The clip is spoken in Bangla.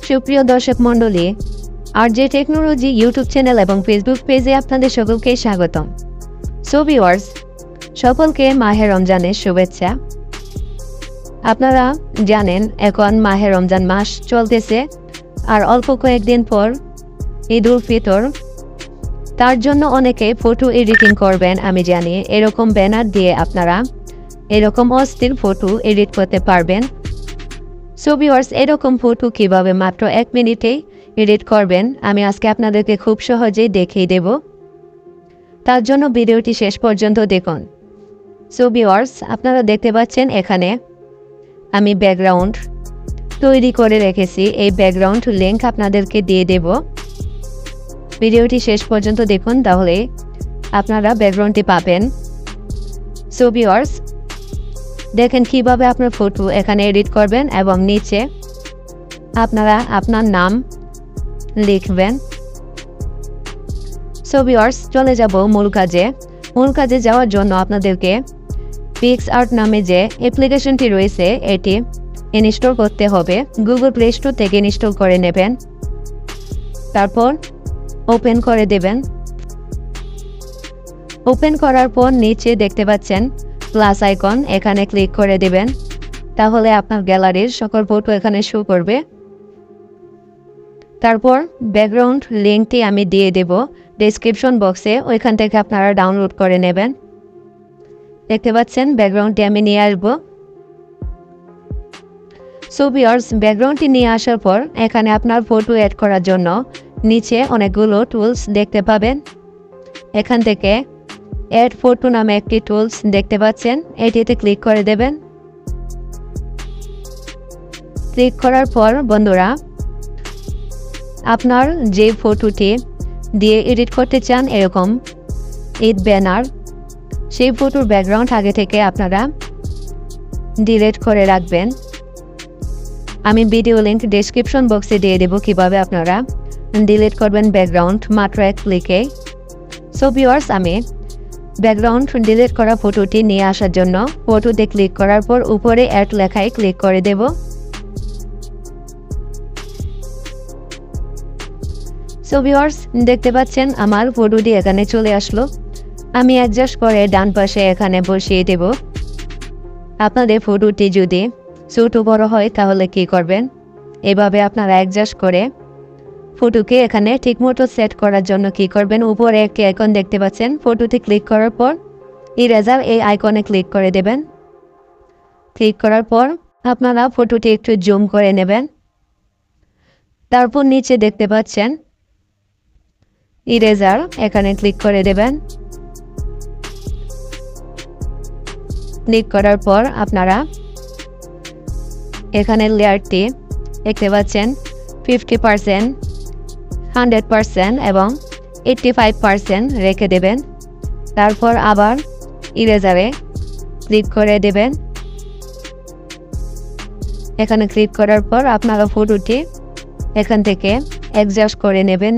সুপ্রিয় দর্শক মণ্ডলী, আরজে টেকনোলজি ইউটিউব চ্যানেল এবং ফেসবুক পেজে আপনাদের সকলকে স্বাগতম। সো ভিউয়ার্স, সকলকে মাহে রমজানের শুভেচ্ছা। আপনারা জানেন এখন মাহে রমজান মাস চলতেছে, আর অল্প কয়েকদিন পর ঈদ উল ফিতর। তার জন্য অনেকে ফটো এডিটিং করবেন। আমি জানি এরকম ব্যানার দিয়ে আপনারা এরকম অস্থির ফটো এডিট করতে পারবেন। সো ভিউয়ার্স, এরকম ফটো কিভাবে মাত্র 1 মিনিটেই এডিট করবেন আমি আজকে আপনাদেরকে খুব সহজেই দেখিয়ে দেব। তার জন্য ভিডিওটি শেষ পর্যন্ত দেখুন। সো ভিউয়ার্স, আপনারা দেখতে পাচ্ছেন এখানে আমি ব্যাকগ্রাউন্ড তৈরি করে রেখেছি। এই ব্যাকগ্রাউন্ড লিংক আপনাদেরকে দিয়ে দেব। ভিডিওটি শেষ পর্যন্ত দেখুন, তাহলে আপনারা ব্যাকগ্রাউন্ডটি পাবেন। সো ভিউয়ার্স, দেখেন কিভাবে আপনার ফটো এখানে এডিট করবেন এবং নিচে আপনারা আপনার নাম লিখবেন। সো ভিউয়ার্স, চলে যাব মূল কাজে। মূল কাজে যাওয়ার জন্য আপনাদেরকে পিক্সআর্ট নামে যে অ্যাপ্লিকেশনটি রয়েছে এটি ইনস্টল করতে হবে। গুগল প্লে স্টোর থেকে ইনস্টল করে নেবেন, তারপর ওপেন করে দেবেন। ওপেন করার পর নিচে দেখতে পাচ্ছেন প্লাস আইকন, এখানে ক্লিক করে দেবেন। তাহলে আপনার গ্যালারির সকল ফটো এখানে শো করবে। তারপর ব্যাকগ্রাউন্ড লিঙ্কটি আমি দিয়ে দেব ডেসক্রিপশন বক্সে, ওইখান থেকে আপনারা ডাউনলোড করে নেবেন। দেখতে পাচ্ছেন ব্যাকগ্রাউন্ডটি আমি নিয়ে আসব। সো ভিউয়ার্স, ব্যাকগ্রাউন্ডটি নিয়ে আসার পর এখানে আপনার ফটো অ্যাড করার জন্য নিচে অনেকগুলো টুলস দেখতে পাবেন। এখান থেকে অ্যাড ফটো নামে একটি টুলস দেখতে পাচ্ছেন, এটিতে ক্লিক করে দেবেন। ক্লিক করার পর বন্ধুরা, আপনার যে ফটোটি দিয়ে এডিট করতে চান এরকম ঈদ ব্যানার, সেই ফটোর ব্যাকগ্রাউন্ড আগে থেকে আপনারা ডিলিট করে রাখবেন। আমি ভিডিও লিংক ডেসক্রিপশন বক্সে দিয়ে দেব কিভাবে আপনারা ডিলিট করবেন ব্যাকগ্রাউন্ড মাত্র 1 ক্লিকে। সো ভিউয়ার্স, আমি ব্যাকগ্রাউন্ড ডিলিট করা ফটোটি নিয়ে আসার জন্য ফটোতে ক্লিক করার পর উপরে অ্যাড লেখায় ক্লিক করে দেব। সো ভিউয়ার্স, দেখতে পাচ্ছেন আমার ফটোটি এখানে চলে আসলো। আমি অ্যাডজাস্ট করে ডান পাশে এখানে বসিয়ে দেব। আপনাদের ফটোটি যদি ছোট বড় হয় তাহলে কি করবেন, এভাবে আপনারা অ্যাডজাস্ট করে ফটোকে এখানে ঠিকমতো সেট করার জন্য কি করবেন, উপরে একটি আইকন দেখতে পাচ্ছেন, ফটোতে ক্লিক করার পর ইরেজার এই আইকনে ক্লিক করে দেবেন। ক্লিক করার পর আপনারা ফটোটি একটু জুম করে নেবেন। তারপর নিচে দেখতে পাচ্ছেন ইরেজার, এখানে ক্লিক করে দেবেন। ক্লিক করার পর আপনারা এখানে লেয়ারটি দেখতে পাচ্ছেন 50%, 100% এবং 85% রেখে দেবেন। তারপর আবার ইরেজারে ক্লিক করে দেবেন। এখানে ক্লিক করার পর আপনারা ফটোটি এখান থেকে অ্যাডজাস্ট করে নেবেন